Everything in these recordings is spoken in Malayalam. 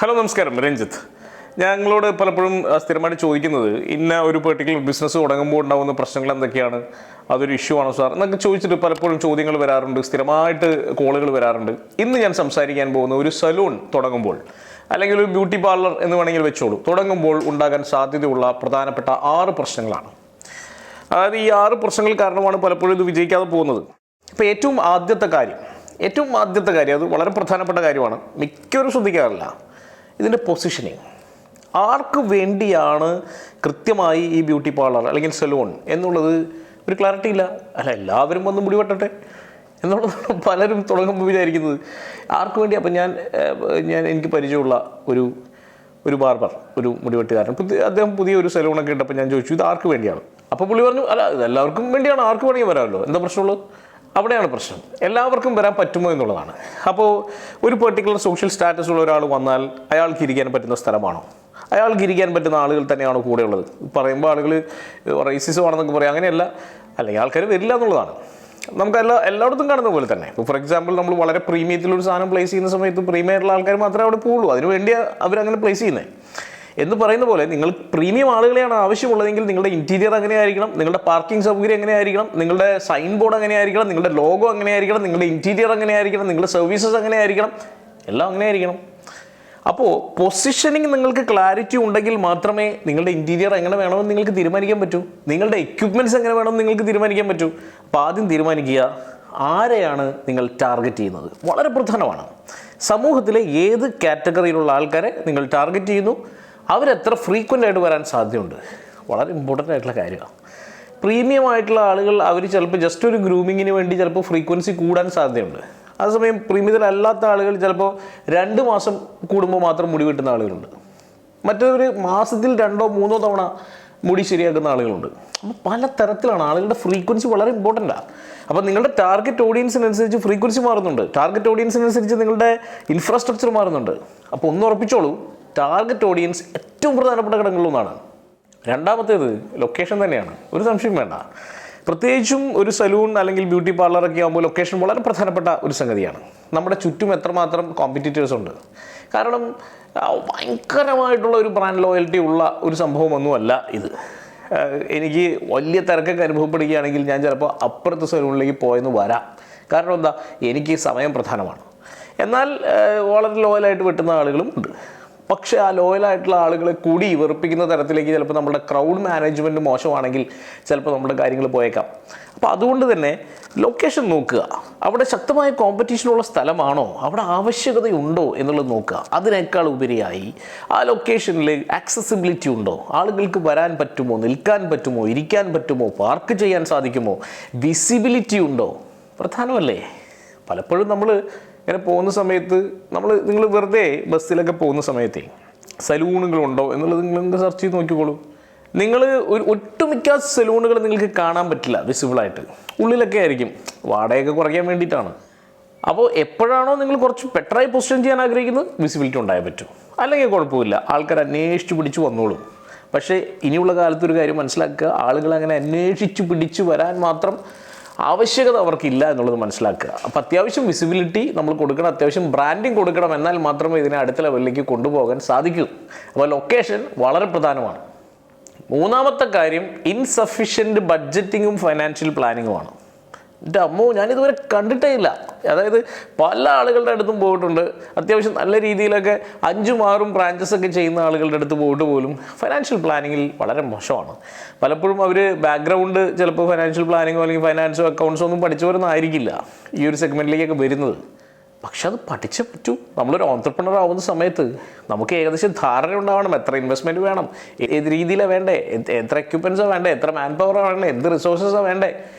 ഹലോ നമസ്കാരം, രഞ്ജിത്ത്. ഞങ്ങളോട് പലപ്പോഴും സ്ഥിരമായിട്ട് ചോദിക്കുന്നത് ഇന്ന ഒരു പെർട്ടിക്കുലർ ബിസിനസ് തുടങ്ങുമ്പോൾ ഉണ്ടാകുന്ന പ്രശ്നങ്ങൾ എന്തൊക്കെയാണ്, അതൊരു ഇഷ്യൂ ആണോ സാർ എന്നൊക്കെ ചോദിച്ചിട്ട് പലപ്പോഴും ചോദ്യങ്ങൾ വരാറുണ്ട്, സ്ഥിരമായിട്ട് കോളുകൾ വരാറുണ്ട്. ഇന്ന് ഞാൻ സംസാരിക്കാൻ പോകുന്ന ഒരു സലൂൺ തുടങ്ങുമ്പോൾ അല്ലെങ്കിൽ ഒരു ബ്യൂട്ടി പാർലർ എന്ന് വേണമെങ്കിൽ വെച്ചോളൂ, തുടങ്ങുമ്പോൾ ഉണ്ടാകാൻ സാധ്യതയുള്ള പ്രധാനപ്പെട്ട 6 പ്രശ്നങ്ങളാണ്. അതായത് ഈ 6 പ്രശ്നങ്ങൾ കാരണമാണ് പലപ്പോഴും ഇത് വിജയിക്കാതെ പോകുന്നത്. ഇപ്പോൾ ഏറ്റവും ആദ്യത്തെ കാര്യം അത് വളരെ പ്രധാനപ്പെട്ട കാര്യമാണ്, മിക്കവരും ശ്രദ്ധിക്കാറില്ല. ഇതിൻ്റെ പൊസിഷനിങ്. ആർക്ക് വേണ്ടിയാണ് കൃത്യമായി ഈ ബ്യൂട്ടി പാർലർ അല്ലെങ്കിൽ സലൂൺ എന്നുള്ളത് ഒരു ക്ലാരിറ്റി ഇല്ല. എല്ലാവരും വന്ന് മുടി വെട്ടട്ടെ എന്നുള്ളതാണ് പലരും തുടങ്ങുമ്പോൾ വിചാരിക്കുന്നത്. ആർക്ക് വേണ്ടി? അപ്പം എനിക്ക് പരിചയമുള്ള ഒരു ബാർബർ, ഒരു മുടിവെട്ടുകാരൻ, അദ്ദേഹം പുതിയ ഒരു സലൂണൊക്കെ ഇട്ടപ്പോൾ ഞാൻ ചോദിച്ചു, ഇത് ആർക്ക് വേണ്ടിയാണ്? അപ്പോൾ പുള്ളി പറഞ്ഞു, അല്ല ഇത് എല്ലാവർക്കും വേണ്ടിയാണ്, ആർക്ക് വേണമെങ്കിൽ വരാമല്ലോ, എന്താ പ്രശ്നമുള്ളത്? അവിടെയാണ് പ്രശ്നം. എല്ലാവർക്കും വരാൻ പറ്റുമോ എന്നുള്ളതാണ്. അപ്പോൾ ഒരു പെർട്ടിക്കുലർ സോഷ്യൽ സ്റ്റാറ്റസ് ഉള്ള ഒരാൾ വന്നാൽ അയാൾക്ക് ഇരിക്കാൻ പറ്റുന്ന സ്ഥലമാണോ? അയാൾക്ക് ഇരിക്കാൻ പറ്റുന്ന ആളുകൾ തന്നെയാണോ കൂടെ ഉള്ളത്? പറയുമ്പോൾ ആളുകൾ റേസിസം ആണെന്നൊക്കെ പറയും. അങ്ങനെയല്ല, അല്ലെങ്കിൽ ആൾക്കാർ വരില്ല എന്നുള്ളതാണ്. നമുക്ക് എല്ലായിടത്തും കാണുന്ന പോലെ തന്നെ. ഇപ്പോൾ ഫോർ എക്സാമ്പിൾ, നമ്മൾ വളരെ പ്രീമിയത്തിലൊരു സാധനം പ്ലേസ് ചെയ്യുന്ന സമയത്ത് പ്രീമിയറുള്ള ആൾക്കാർ മാത്രമേ അവിടെ പോകുള്ളൂ. അതിന് വേണ്ടി അവരങ്ങനെ പ്ലേസ് ചെയ്യുന്നത് എന്ന് പറയുന്ന പോലെ, നിങ്ങൾ പ്രീമിയം ആളുകളെയാണ് ആവശ്യമുള്ളതെങ്കിൽ നിങ്ങളുടെ ഇൻറ്റീരിയർ എങ്ങനെയായിരിക്കണം, നിങ്ങളുടെ പാർക്കിംഗ് സൗകര്യം എങ്ങനെയായിരിക്കണം, നിങ്ങളുടെ സൈൻ ബോർഡ് എങ്ങനെയായിരിക്കണം, നിങ്ങളുടെ ലോഗോ എങ്ങനെയായിരിക്കണം, നിങ്ങളുടെ ഇൻറ്റീരിയർ എങ്ങനെയായിരിക്കണം, നിങ്ങളുടെ സർവീസസ് എങ്ങനെയായിരിക്കണം, എല്ലാം അങ്ങനെയായിരിക്കണം. അപ്പോൾ പൊസിഷനിങ് നിങ്ങൾക്ക് ക്ലാരിറ്റി ഉണ്ടെങ്കിൽ മാത്രമേ നിങ്ങളുടെ ഇൻറ്റീരിയർ എങ്ങനെ വേണമെന്ന് നിങ്ങൾക്ക് തീരുമാനിക്കാൻ പറ്റൂ, നിങ്ങളുടെ എക്യുപ്മെൻറ്റ്സ് എങ്ങനെ വേണമെന്ന് നിങ്ങൾക്ക് തീരുമാനിക്കാൻ പറ്റൂ. അപ്പോൾ ആദ്യം തീരുമാനിക്കുക, ആരെയാണ് നിങ്ങൾ ടാർഗറ്റ് ചെയ്യുന്നത്. വളരെ പ്രധാനമാണ്. സമൂഹത്തിലെ ഏത് കാറ്റഗറിയിലുള്ള ആൾക്കാരെ നിങ്ങൾ ടാർഗറ്റ് ചെയ്യുന്നു, അവരെത്ര ഫ്രീക്വൻ്റ് ആയിട്ട് വരാൻ സാധ്യതയുണ്ട്. വളരെ ഇമ്പോർട്ടൻ്റ് ആയിട്ടുള്ള കാര്യമാണ്. പ്രീമിയം ആയിട്ടുള്ള ആളുകൾ അവർ ചിലപ്പോൾ ജസ്റ്റ് ഒരു ഗ്രൂമിങ്ങിന് വേണ്ടി ചിലപ്പോൾ ഫ്രീക്വൻസി കൂടാൻ സാധ്യതയുണ്ട്. അതേസമയം പ്രീമിയത്തിലല്ലാത്ത ആളുകൾ ചിലപ്പോൾ 2 മാസം കൂടുമ്പോൾ മാത്രം മുടി വെട്ടുന്ന ആളുകളുണ്ട്. മറ്റൊരു മാസത്തിൽ 2-3 തവണ മുടി ശരിയാക്കുന്ന ആളുകളുണ്ട്. അപ്പോൾ പല തരത്തിലാണ്. ആളുകളുടെ ഫ്രീക്വൻസി വളരെ ഇമ്പോർട്ടൻ്റാണ്. അപ്പോൾ നിങ്ങളുടെ ടാർഗറ്റ് ഓഡിയൻസിനനുസരിച്ച് ഫ്രീക്വൻസി മാറുന്നുണ്ട്, ടാർഗറ്റ് ഓഡിയൻസിനനുസരിച്ച് നിങ്ങളുടെ ഇൻഫ്രാസ്ട്രക്ചർ മാറുന്നുണ്ട്. അപ്പോൾ ഒന്ന് ഉറപ്പിച്ചോളൂ, ടാർഗറ്റ് ഓഡിയൻസ് ഏറ്റവും പ്രധാനപ്പെട്ട ഘടകങ്ങളിലൊന്നാണ്. രണ്ടാമത്തേത് ലൊക്കേഷൻ തന്നെയാണ്, ഒരു സംശയം വേണ്ട. പ്രത്യേകിച്ചും ഒരു സലൂൺ അല്ലെങ്കിൽ ബ്യൂട്ടി പാർലറൊക്കെ ആകുമ്പോൾ ലൊക്കേഷൻ വളരെ പ്രധാനപ്പെട്ട ഒരു സംഗതിയാണ്. നമ്മുടെ ചുറ്റും എത്രമാത്രം കോമ്പറ്റീറ്റേഴ്സ് ഉണ്ട്. കാരണം ഭയങ്കരമായിട്ടുള്ള ഒരു ബ്രാൻഡ് ലോയൽറ്റി ഉള്ള ഒരു സംഭവമൊന്നുമല്ല ഇത്. എനിക്ക് വലിയ തിരക്കൊക്കെ അനുഭവപ്പെടുകയാണെങ്കിൽ ഞാൻ ചിലപ്പോൾ അപ്പുറത്തെ സലൂണിലേക്ക് പോയെന്ന് വരാം. കാരണം എന്താ, എനിക്ക് സമയം പ്രധാനമാണ്. എന്നാൽ വളരെ ലോയലായിട്ട് വെട്ടുന്ന ആളുകളും ഉണ്ട്. പക്ഷേ ആ ലോയലായിട്ടുള്ള ആളുകളെ കൂടി വെറുപ്പിക്കുന്ന തരത്തിലേക്ക് ചിലപ്പോൾ നമ്മുടെ ക്രൗഡ് മാനേജ്മെൻറ്റ് മോശമാണെങ്കിൽ ചിലപ്പോൾ നമ്മുടെ കാര്യങ്ങൾ പോയേക്കാം. അപ്പോൾ അതുകൊണ്ട് തന്നെ ലൊക്കേഷൻ നോക്കുക. അവിടെ ശക്തമായ കോമ്പറ്റീഷനുള്ള സ്ഥലമാണോ, അവിടെ ആവശ്യകതയുണ്ടോ എന്നുള്ളത് നോക്കുക. അതിനേക്കാൾ ഉപരിയായി ആ ലൊക്കേഷനിൽ ആക്സസിബിലിറ്റി ഉണ്ടോ, ആളുകൾക്ക് വരാൻ പറ്റുമോ, നിൽക്കാൻ പറ്റുമോ, ഇരിക്കാൻ പറ്റുമോ, പാർക്ക് ചെയ്യാൻ സാധിക്കുമോ, വിസിബിലിറ്റി ഉണ്ടോ, പ്രധാനമല്ലേ. പലപ്പോഴും നമ്മൾ ഇങ്ങനെ പോകുന്ന സമയത്ത് നിങ്ങൾ വെറുതെ ബസ്സിലൊക്കെ പോകുന്ന സമയത്തേ സലൂണുകളുണ്ടോ എന്നുള്ളത് നിങ്ങൾ സെർച്ച് ചെയ്ത് നോക്കിക്കോളൂ. നിങ്ങൾ ഒട്ടുമിക്ക സലൂണുകൾ നിങ്ങൾക്ക് കാണാൻ പറ്റില്ല വിസിബിളായിട്ട്. ഉള്ളിലൊക്കെ ആയിരിക്കും, വാടകയൊക്കെ കുറയ്ക്കാൻ വേണ്ടിയിട്ടാണ്. അപ്പോൾ എപ്പോഴാണോ നിങ്ങൾ കുറച്ച് ബെറ്ററായി പൊസിഷൻ ചെയ്യാൻ ആഗ്രഹിക്കുന്നത്, വിസിബിലിറ്റി ഉണ്ടായാൽ പറ്റും. അല്ലെങ്കിൽ കുഴപ്പമില്ല, ആൾക്കാർ അന്വേഷിച്ച് പിടിച്ച് വന്നോളും. പക്ഷേ ഇനിയുള്ള കാലത്തൊരു കാര്യം മനസ്സിലാക്കുക, ആളുകൾ അങ്ങനെ അന്വേഷിച്ച് പിടിച്ച് വരാൻ മാത്രം ആവശ്യകത അവർക്കില്ല എന്നുള്ളത് മനസ്സിലാക്കുക. അപ്പോൾ അത്യാവശ്യം വിസിബിലിറ്റി നമ്മൾ കൊടുക്കണം, അത്യാവശ്യം ബ്രാൻഡിങ് കൊടുക്കണം. എന്നാൽ മാത്രമേ ഇതിനെ അടുത്ത ലെവലിലേക്ക് കൊണ്ടുപോകാൻ സാധിക്കൂ. അപ്പോൾ ലൊക്കേഷൻ വളരെ പ്രധാനമാണ്. മൂന്നാമത്തെ കാര്യം ഇൻസഫിഷ്യൻറ്റ് ബഡ്ജറ്റിങ്ങും ഫൈനാൻഷ്യൽ പ്ലാനിങ്ങുമാണ്. എൻ്റെ അമ്മോ, ഞാനിതുവരെ കണ്ടിട്ടേ ഇല്ല. അതായത് പല ആളുകളുടെ അടുത്തും പോയിട്ടുണ്ട്, അത്യാവശ്യം നല്ല രീതിയിലൊക്കെ 5-6 ബ്രാഞ്ചസൊക്കെ ചെയ്യുന്ന ആളുകളുടെ അടുത്ത് പോയിട്ട് പോലും ഫൈനാൻഷ്യൽ പ്ലാനിങ്ങിൽ വളരെ മോശമാണ്. പലപ്പോഴും അവർ ബാക്ക്ഗ്രൗണ്ട് ചിലപ്പോൾ ഫൈനാൻഷ്യൽ പ്ലാനിങ്ങോ അല്ലെങ്കിൽ ഫൈനാൻസോ അക്കൗണ്ട്സോ ഒന്നും പഠിച്ചവരൊന്നും ആയിരിക്കില്ല ഈ ഒരു സെഗ്മെൻറ്റിലേക്കൊക്കെ വരുന്നത്. പക്ഷെ അത് പഠിച്ചേ പറ്റൂ. നമ്മളൊരു ഓൺട്രപ്രണർ ആവുന്ന സമയത്ത് നമുക്ക് ഏകദേശം ധാരണ ഉണ്ടാവണം, എത്ര ഇൻവെസ്റ്റ്മെൻറ്റ് വേണം, ഏത് രീതിയിലാണ് വേണ്ടേ, എത്ര എക്യുപ്മെൻറ്റ്സാണ് വേണ്ടേ, എത്ര മാൻ പവറാണ് വേണ്ടേ, എന്ത് റിസോഴ്സസാണ് വേണ്ടേ,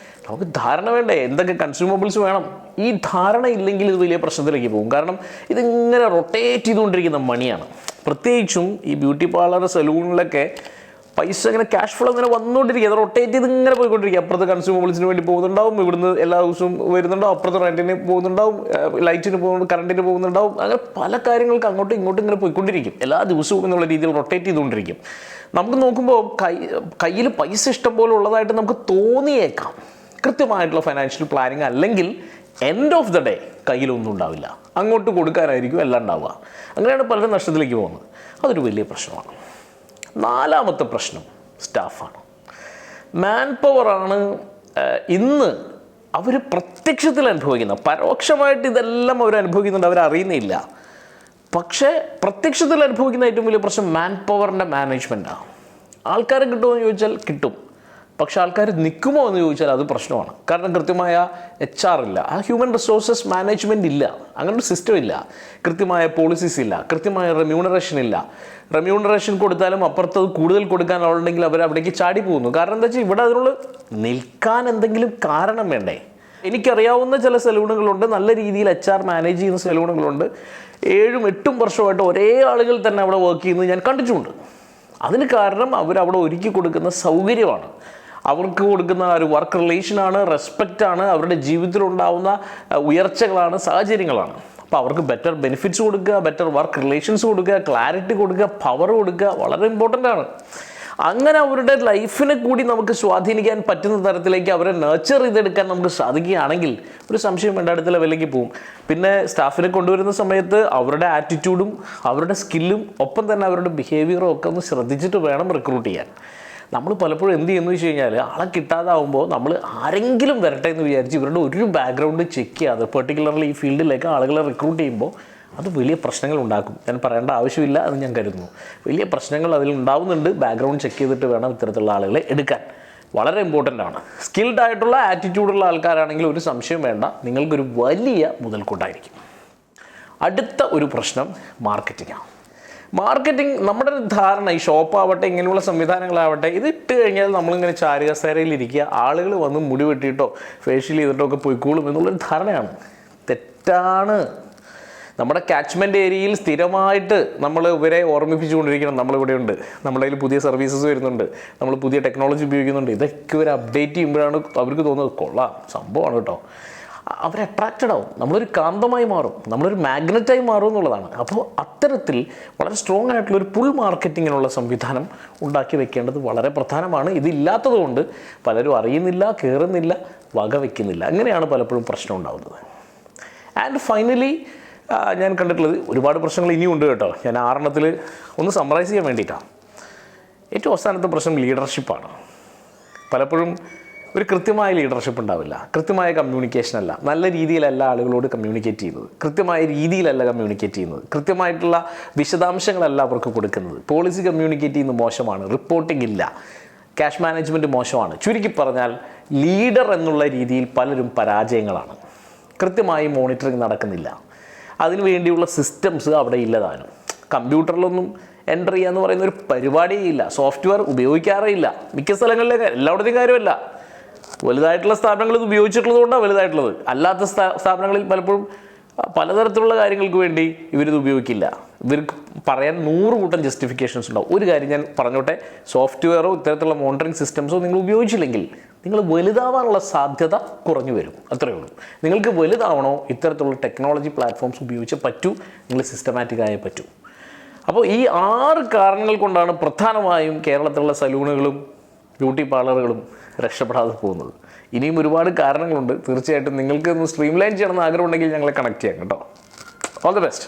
നമുക്ക് ധാരണ വേണ്ടേ, എന്തൊക്കെ കൺസ്യൂമബിൾസ് വേണം. ഈ ധാരണ ഇല്ലെങ്കിൽ ഇത് വലിയ പ്രശ്നത്തിലേക്ക് പോകും. കാരണം ഇതിങ്ങനെ റൊട്ടേറ്റ് ചെയ്തുകൊണ്ടിരിക്കുന്ന മണിയാണ്. പ്രത്യേകിച്ചും ഈ ബ്യൂട്ടി പാർലർ സലൂണിലൊക്കെ പൈസ ഇങ്ങനെ ക്യാഷ് ഫ്ലോ ഇങ്ങനെ വന്നുകൊണ്ടിരിക്കുക, അത് റൊട്ടേറ്റ് ചെയ്ത് ഇങ്ങനെ പോയിക്കൊണ്ടിരിക്കുക. അപ്പുറത്ത് കൺസ്യൂമബിൾസിന് വേണ്ടി പോകുന്നുണ്ടാവും, ഇവിടുന്ന് എല്ലാ ദിവസവും വരുന്നുണ്ടാവും, അപ്പുറത്ത് റെൻറ്റിന് പോകുന്നുണ്ടാവും, ലൈറ്റിന് പോകുന്നു, കറണ്ടിന് പോകുന്നുണ്ടാവും. അങ്ങനെ പല കാര്യങ്ങൾക്ക് അങ്ങോട്ടും ഇങ്ങോട്ടും ഇങ്ങനെ പോയിക്കൊണ്ടിരിക്കും എല്ലാ ദിവസവും എന്നുള്ള രീതിയിൽ റൊട്ടേറ്റ് ചെയ്തുകൊണ്ടിരിക്കും. നമുക്ക് നോക്കുമ്പോൾ കയ്യിൽ പൈസ ഇഷ്ടം പോലെ ഉള്ളതായിട്ട് നമുക്ക് തോന്നിയേക്കാം. കൃത്യമായിട്ടുള്ള ഫൈനാൻഷ്യൽ പ്ലാനിങ് അല്ലെങ്കിൽ എൻഡ് ഓഫ് ദ ഡേ കയ്യിലൊന്നും ഉണ്ടാവില്ല, അങ്ങോട്ട് കൊടുക്കാനായിരിക്കും എല്ലാം ഉണ്ടാവുക. അങ്ങനെയാണ് പലരും നഷ്ടത്തിലേക്ക് പോകുന്നത്. അതൊരു വലിയ പ്രശ്നമാണ്. നാലാമത്തെ പ്രശ്നം സ്റ്റാഫാണ്. മാൻ പവറാണ് ഇന്ന് അവർ പ്രത്യക്ഷത്തിൽ അനുഭവിക്കുന്നത്. പരോക്ഷമായിട്ട് ഇതെല്ലാം അവർ അനുഭവിക്കുന്നുണ്ട്, അവരറിയുന്നില്ല. പക്ഷേ പ്രത്യക്ഷത്തിൽ അനുഭവിക്കുന്ന ഏറ്റവും വലിയ പ്രശ്നം മാൻ പവറിൻ്റെ മാനേജ്മെൻറ്റാണ്. ആൾക്കാരെ കിട്ടുമോ എന്ന് ചോദിച്ചാൽ കിട്ടും, പക്ഷെ ആൾക്കാർ നിൽക്കുമോ എന്ന് ചോദിച്ചാൽ അത് പ്രശ്നമാണ്. കാരണം കൃത്യമായ HR ഇല്ല, ആ ഹ്യൂമൻ റിസോഴ്സസ് മാനേജ്മെൻറ്റ് ഇല്ല, അങ്ങനൊരു സിസ്റ്റം ഇല്ല, കൃത്യമായ പോളിസീസ് ഇല്ല, കൃത്യമായ റെമ്യൂണറേഷൻ ഇല്ല. റെമ്യൂണറേഷൻ കൊടുത്താലും അപ്പുറത്ത് കൂടുതൽ കൊടുക്കാനുണ്ടെങ്കിൽ അവർ അവിടേക്ക് ചാടി പോകുന്നു. കാരണം എന്താ വെച്ചാൽ ഇവിടെ അതിനുള്ള നിൽക്കാൻ എന്തെങ്കിലും കാരണം വേണ്ടേ. എനിക്കറിയാവുന്ന ചില സലൂണുകളുണ്ട്, നല്ല രീതിയിൽ HR മാനേജ് ചെയ്യുന്ന സലൂണുകളുണ്ട്. 7-8 വർഷമായിട്ട് ഒരേ ആളുകൾ തന്നെ അവിടെ വർക്ക് ചെയ്യുന്നത് ഞാൻ കണ്ടിട്ടുണ്ട്. അതിന് കാരണം അവരവിടെ ഒരുക്കി കൊടുക്കുന്ന സൗകര്യമാണ്, അവർക്ക് കൊടുക്കുന്ന ഒരു വർക്ക് റിലേഷനാണ്, റെസ്പെക്റ്റാണ്, അവരുടെ ജീവിതത്തിലുണ്ടാവുന്ന ഉയർച്ചകളാണ്, സാഹചര്യങ്ങളാണ്. അപ്പോൾ അവർക്ക് ബെറ്റർ ബെനിഫിറ്റ്സ് കൊടുക്കുക, ബെറ്റർ വർക്ക് റിലേഷൻസ് കൊടുക്കുക, ക്ലാരിറ്റി കൊടുക്കുക, പവർ കൊടുക്കുക, വളരെ ഇമ്പോർട്ടൻ്റ് ആണ്. അങ്ങനെ അവരുടെ ലൈഫിനെ കൂടി നമുക്ക് സ്വാധീനിക്കാൻ പറ്റുന്ന തരത്തിലേക്ക് അവരെ നർച്ചർ ചെയ്തെടുക്കാൻ നമുക്ക് സാധിക്കുകയാണെങ്കിൽ ഒരു സംശയം വേണ്ട, അടുത്ത ലെവലിലേക്ക് പോകും. പിന്നെ സ്റ്റാഫിനെ കൊണ്ടുവരുന്ന സമയത്ത് അവരുടെ ആറ്റിറ്റ്യൂഡും അവരുടെ സ്കില്ലും ഒപ്പം തന്നെ അവരുടെ ബിഹേവിയറും ഒക്കെ ഒന്ന് ശ്രദ്ധിച്ചിട്ട് വേണം റിക്രൂട്ട് ചെയ്യാൻ. നമ്മൾ പലപ്പോഴും എന്ത് ചെയ്യുന്നു വെച്ച് കഴിഞ്ഞാൽ ആളെ കിട്ടാതാവുമ്പോൾ നമ്മൾ ആരെങ്കിലും വരട്ടെ എന്ന് വിചാരിച്ച് ഇവരുടെ ഒരു ബാക്ക്ഗ്രൗണ്ട് ചെക്ക് ചെയ്യാതെ പെർട്ടിക്കുലർലി ഈ ഫീൽഡിലേക്ക് ആളുകളെ റിക്രൂട്ട് ചെയ്യുമ്പോൾ അത് വലിയ പ്രശ്നങ്ങൾ ഉണ്ടാക്കും. ഞാൻ പറയേണ്ട ആവശ്യമില്ല എന്ന് ഞാൻ കരുതുന്നു. വലിയ പ്രശ്നങ്ങൾ അതിൽ ഉണ്ടാവുന്നുണ്ട്. ബാക്ക്ഗ്രൗണ്ട് ചെക്ക് ചെയ്തിട്ട് വേണം ഇത്തരത്തിലുള്ള ആളുകളെ എടുക്കാൻ. വളരെ ഇമ്പോർട്ടൻ്റ് ആണ്. സ്കിൽഡ് ആയിട്ടുള്ള ആറ്റിറ്റ്യൂഡുള്ള ആൾക്കാരാണെങ്കിൽ ഒരു സംശയം വേണ്ട, നിങ്ങൾക്കൊരു വലിയ മുതൽക്കൂട്ടായിരിക്കും. അടുത്ത ഒരു പ്രശ്നം മാർക്കറ്റിംഗാണ്. മാർക്കറ്റിംഗ് നമ്മുടെ ഒരു ധാരണ, ഈ ഷോപ്പാവട്ടെ ഇങ്ങനെയുള്ള സംവിധാനങ്ങളാവട്ടെ, ഇത് ഇട്ട് കഴിഞ്ഞാൽ നമ്മളിങ്ങനെ ചാരുകസേരയിലിരിക്കുക, ആളുകൾ വന്ന് മുടി വെട്ടിയിട്ടോ ഫേഷ്യൽ ചെയ്തിട്ടോ ഒക്കെ പോയിക്കോളും എന്നുള്ളൊരു ധാരണയാണ്. തെറ്റാണ്. നമ്മുടെ കാച്ച്മെൻറ്റ് ഏരിയയിൽ സ്ഥിരമായിട്ട് നമ്മൾ ഇവരെ ഓർമ്മിപ്പിച്ചുകൊണ്ടിരിക്കണം, നമ്മളിവിടെയുണ്ട്, നമ്മുടെ കയ്യിൽ പുതിയ സർവീസസ് വരുന്നുണ്ട്, നമ്മൾ പുതിയ ടെക്നോളജി ഉപയോഗിക്കുന്നുണ്ട്. ഇതൊക്കെ ഇവർ അപ്ഡേറ്റ് ചെയ്യുമ്പോഴാണ് അവർക്ക് തോന്നുന്നത് കൊള്ളാം, സംഭവമാണ് കേട്ടോ. അവർ അട്രാക്റ്റഡ് ആവും, നമ്മളൊരു കാന്തമായി മാറും, നമ്മളൊരു മാഗ്നറ്റായി മാറും എന്നുള്ളതാണ്. അപ്പോൾ അത്തരത്തിൽ വളരെ സ്ട്രോങ് ആയിട്ടുള്ളൊരു പുൾ മാർക്കറ്റിങ്ങിനുള്ള സംവിധാനം ഉണ്ടാക്കി വെക്കേണ്ടത് വളരെ പ്രധാനമാണ്. ഇതില്ലാത്തത് കൊണ്ട് പലരും അറിയുന്നില്ല, കയറുന്നില്ല, വക വയ്ക്കുന്നില്ല. അങ്ങനെയാണ് പലപ്പോഴും പ്രശ്നം ഉണ്ടാകുന്നത്. ആൻഡ് ഫൈനലി ഞാൻ കണ്ടിട്ടുള്ളത് ഒരുപാട് പ്രശ്നങ്ങൾ ഇനിയുണ്ട് കേട്ടോ. ഞാൻ 6 ഒന്ന് സമ്മറൈസ് ചെയ്യാൻ വേണ്ടിയിട്ടാണ്. ഏറ്റവും അവസാനത്തെ പ്രശ്നം ലീഡർഷിപ്പാണ്. പലപ്പോഴും ഒരു കൃത്യമായ ലീഡർഷിപ്പ് ഉണ്ടാവില്ല, കൃത്യമായ കമ്മ്യൂണിക്കേഷൻ അല്ല, നല്ല രീതിയിലല്ല ആളുകളോട് കമ്മ്യൂണിക്കേറ്റ് ചെയ്യുന്നത്, കൃത്യമായ രീതിയിലല്ല കമ്മ്യൂണിക്കേറ്റ് ചെയ്യുന്നത്, കൃത്യമായിട്ടുള്ള വിശദാംശങ്ങളല്ല അവർക്ക് കൊടുക്കുന്നത്, പോളിസി കമ്മ്യൂണിക്കേറ്റ് ചെയ്യുന്നത് മോശമാണ്, റിപ്പോർട്ടിംഗ് ഇല്ല, ക്യാഷ് മാനേജ്മെൻറ്റ് മോശമാണ്. ചുരുക്കി പറഞ്ഞാൽ ലീഡർ എന്നുള്ള രീതിയിൽ പലരും പരാജയങ്ങളാണ്. കൃത്യമായി മോണിറ്ററിങ് നടക്കുന്നില്ല, അതിനു വേണ്ടിയുള്ള സിസ്റ്റംസ് അവിടെ ഇല്ലതാനും. കമ്പ്യൂട്ടറിലൊന്നും എൻ്റർ ചെയ്യുക എന്ന് പറയുന്ന ഒരു പരിപാടിയേ ഇല്ല, സോഫ്റ്റ്വെയർ ഉപയോഗിക്കാറേ ഇല്ല മിക്ക സ്ഥലങ്ങളിലേക്ക്. എല്ലായിടത്തെയും കാര്യമല്ല, വലുതായിട്ടുള്ള സ്ഥാപനങ്ങൾ ഇത് ഉപയോഗിച്ചിട്ടുള്ളത് കൊണ്ടാണ് വലുതായിട്ടുള്ളത്. അല്ലാത്ത സ്ഥാപനങ്ങളിൽ പലപ്പോഴും പലതരത്തിലുള്ള കാര്യങ്ങൾക്ക് വേണ്ടി ഇവരിത് ഉപയോഗിക്കില്ല. ഇവർക്ക് പറയാൻ 100 കൂട്ടം ജസ്റ്റിഫിക്കേഷൻസ് ഉണ്ടാവും. ഒരു കാര്യം ഞാൻ പറഞ്ഞോട്ടെ, സോഫ്റ്റ്വെയറോ ഇത്തരത്തിലുള്ള മോണിറ്ററിംഗ് സിസ്റ്റംസോ നിങ്ങൾ ഉപയോഗിച്ചില്ലെങ്കിൽ നിങ്ങൾ വലുതാവാനുള്ള സാധ്യത കുറഞ്ഞു വരും, അത്രയേ ഉള്ളൂ. നിങ്ങൾക്ക് വലുതാവണോ ഇത്തരത്തിലുള്ള ടെക്നോളജി പ്ലാറ്റ്ഫോംസ് ഉപയോഗിച്ച് പറ്റൂ, നിങ്ങൾ സിസ്റ്റമാറ്റിക്കായേ പറ്റൂ. അപ്പോൾ ഈ 6 കാരണങ്ങൾ കൊണ്ടാണ് പ്രധാനമായും കേരളത്തിലുള്ള സലൂണുകളും ബ്യൂട്ടി പാർലറുകളും രക്ഷപ്പെടാതെ പോകുന്നത്. ഇനിയും ഒരുപാട് കാരണങ്ങളുണ്ട്. തീർച്ചയായിട്ടും നിങ്ങൾക്ക് ഒന്ന് സ്ട്രീം ലൈൻ ചെയ്യണമെന്ന് ആഗ്രഹമുണ്ടെങ്കിൽ ഞങ്ങളെ കണക്ട് ചെയ്യാം കേട്ടോ. All the best.